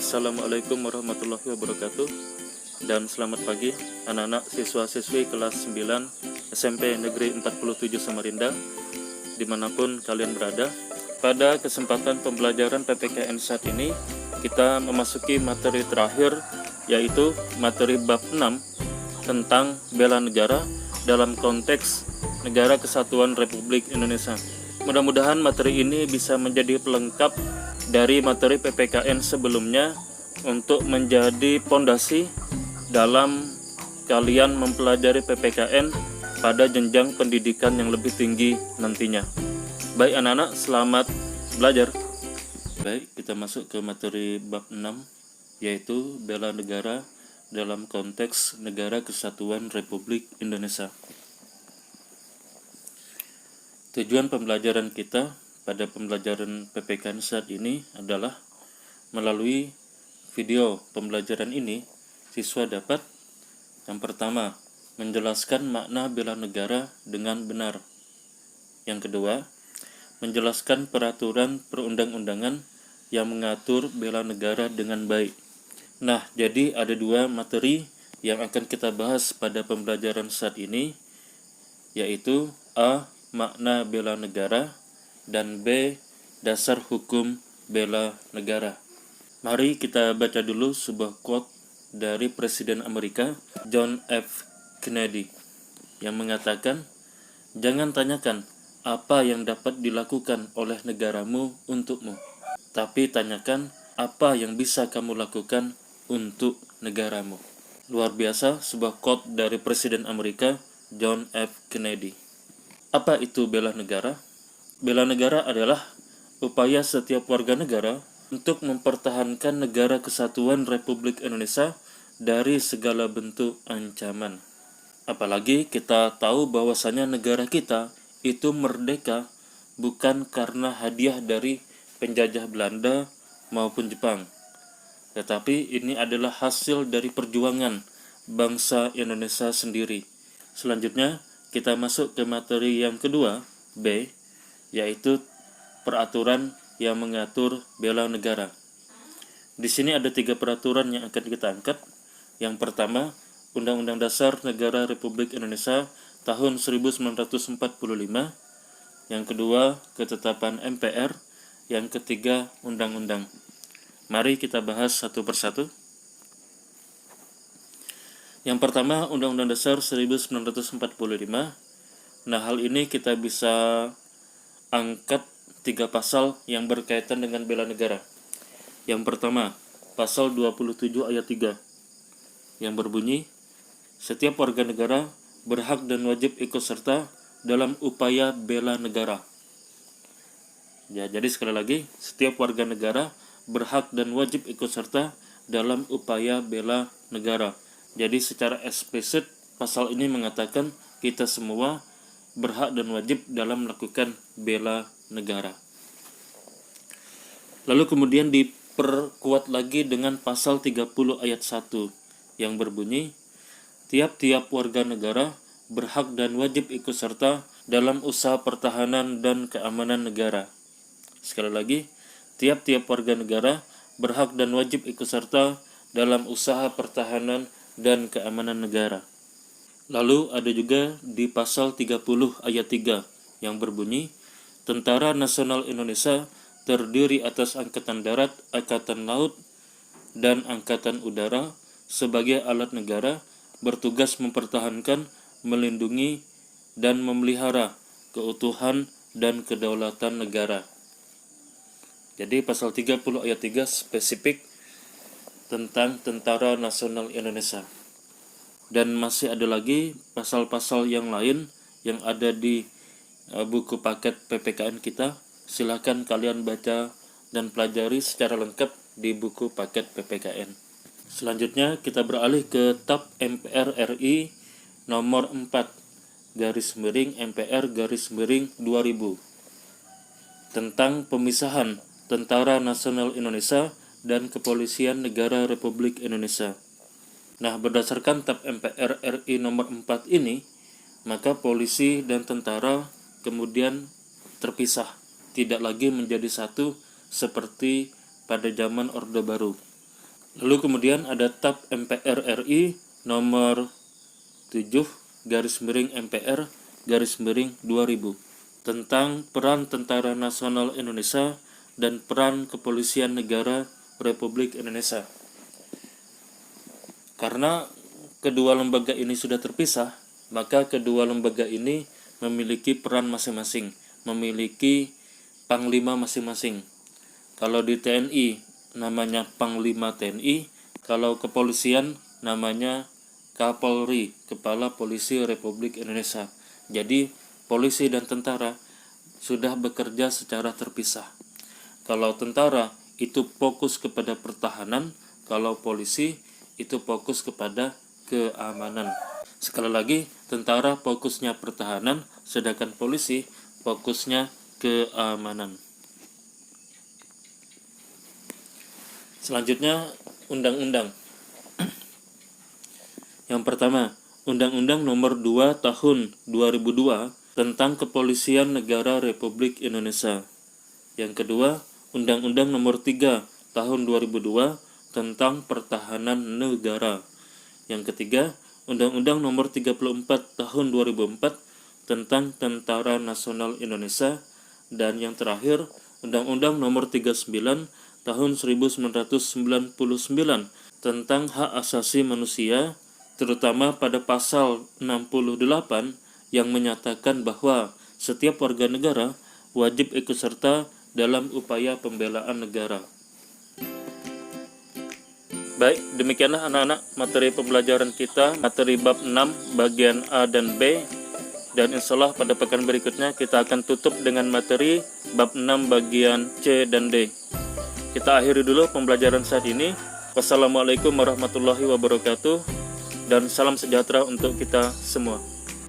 Assalamualaikum warahmatullahi wabarakatuh. Dan selamat pagi anak-anak siswa-siswi kelas 9 SMP Negeri 47 Samarinda dimanapun kalian berada. Pada kesempatan pembelajaran PPKN saat ini kita memasuki materi terakhir, yaitu materi bab 6 tentang bela negara dalam konteks Negara Kesatuan Republik Indonesia. Mudah-mudahan materi ini bisa menjadi pelengkap dari materi PPKN sebelumnya untuk menjadi pondasi dalam kalian mempelajari PPKN pada jenjang pendidikan yang lebih tinggi nantinya. Baik anak-anak, selamat belajar. Baik, kita masuk ke materi bab 6, yaitu bela negara dalam konteks Negara Kesatuan Republik Indonesia. Tujuan pembelajaran kita pada pembelajaran PPKN saat ini adalah melalui video pembelajaran ini, siswa dapat yang pertama, menjelaskan makna bela negara dengan benar. Yang kedua, menjelaskan peraturan perundang-undangan yang mengatur bela negara dengan baik. Nah, jadi ada dua materi yang akan kita bahas pada pembelajaran saat ini, yaitu A. Makna bela negara, dan B. Dasar hukum bela negara. Mari kita baca dulu sebuah quote dari Presiden Amerika John F. Kennedy yang mengatakan, "Jangan tanyakan apa yang dapat dilakukan oleh negaramu untukmu, tapi tanyakan apa yang bisa kamu lakukan untuk negaramu." Luar biasa, sebuah quote dari Presiden Amerika John F. Kennedy. Apa itu bela negara? Bela negara adalah upaya setiap warga negara untuk mempertahankan negara kesatuan Republik Indonesia dari segala bentuk ancaman. Apalagi kita tahu bahwasanya negara kita itu merdeka bukan karena hadiah dari penjajah Belanda maupun Jepang, tetapi ini adalah hasil dari perjuangan bangsa Indonesia sendiri. Selanjutnya kita masuk ke materi yang kedua, B, yaitu peraturan yang mengatur bela negara. Di sini ada 3 peraturan yang akan kita angkat. Yang pertama, Undang-Undang Dasar Negara Republik Indonesia tahun 1945. Yang kedua, ketetapan MPR. Yang ketiga, undang-undang. Mari kita bahas satu persatu. Yang pertama, Undang-Undang Dasar 1945. Nah, hal ini kita bisa angkat 3 pasal yang berkaitan dengan bela negara. Yang pertama, pasal 27 ayat 3 yang berbunyi, setiap warga negara berhak dan wajib ikut serta dalam upaya bela negara. Ya, jadi sekali lagi, setiap warga negara berhak dan wajib ikut serta dalam upaya bela negara. Jadi secara eksplisit pasal ini mengatakan kita semua berhak dan wajib dalam melakukan bela negara. Lalu kemudian diperkuat lagi dengan pasal 30 ayat 1 yang berbunyi, tiap-tiap warga negara berhak dan wajib ikut serta dalam usaha pertahanan dan keamanan negara. Sekali lagi, tiap-tiap warga negara berhak dan wajib ikut serta dalam usaha pertahanan dan keamanan negara. Lalu ada juga di pasal 30 ayat 3 yang berbunyi, Tentara Nasional Indonesia terdiri atas Angkatan Darat, Angkatan Laut, dan Angkatan Udara sebagai alat negara bertugas mempertahankan, melindungi, dan memelihara keutuhan dan kedaulatan negara. Jadi pasal 30 ayat 3 spesifik tentang Tentara Nasional Indonesia. Dan masih ada lagi pasal-pasal yang lain yang ada di buku paket PPKN kita. Silakan kalian baca dan pelajari secara lengkap di buku paket PPKN. Selanjutnya kita beralih ke TAP MPR RI nomor 4 /MPR 2000 tentang pemisahan Tentara Nasional Indonesia dan Kepolisian Negara Republik Indonesia. Nah, berdasarkan TAP MPR RI nomor 4 ini, maka polisi dan tentara kemudian terpisah, tidak lagi menjadi satu seperti pada zaman Orde Baru. Lalu kemudian ada TAP MPR RI nomor 7/MPR/2000 tentang peran Tentara Nasional Indonesia dan peran Kepolisian Negara Republik Indonesia. Karena kedua lembaga ini sudah terpisah, maka kedua lembaga ini memiliki peran masing-masing, memiliki panglima masing-masing. Kalau di TNI namanya Panglima TNI, kalau kepolisian namanya Kapolri, Kepala Polisi Republik Indonesia. Jadi polisi dan tentara sudah bekerja secara terpisah. Kalau tentara itu fokus kepada pertahanan, kalau polisi itu fokus kepada keamanan. Sekali lagi, tentara fokusnya pertahanan, sedangkan polisi fokusnya keamanan. Selanjutnya, undang-undang. Yang pertama, Undang-Undang Nomor 2 Tahun 2002 tentang Kepolisian Negara Republik Indonesia. Yang kedua, Undang-Undang Nomor 3 Tahun 2002 tentang Pertahanan Negara. Yang ketiga, Undang-Undang Nomor 34 Tahun 2004 tentang Tentara Nasional Indonesia. Dan yang terakhir, Undang-Undang Nomor 39 Tahun 1999 tentang Hak Asasi Manusia, terutama pada pasal 68 yang menyatakan bahwa setiap warga negara wajib ikut serta dalam upaya pembelaan negara. Baik, demikianlah anak-anak materi pembelajaran kita, materi bab 6 bagian A dan B. Dan insyaallah pada pekan berikutnya kita akan tutup dengan materi bab 6 bagian C dan D. Kita akhiri dulu pembelajaran saat ini. Wassalamualaikum warahmatullahi wabarakatuh. Dan salam sejahtera untuk kita semua.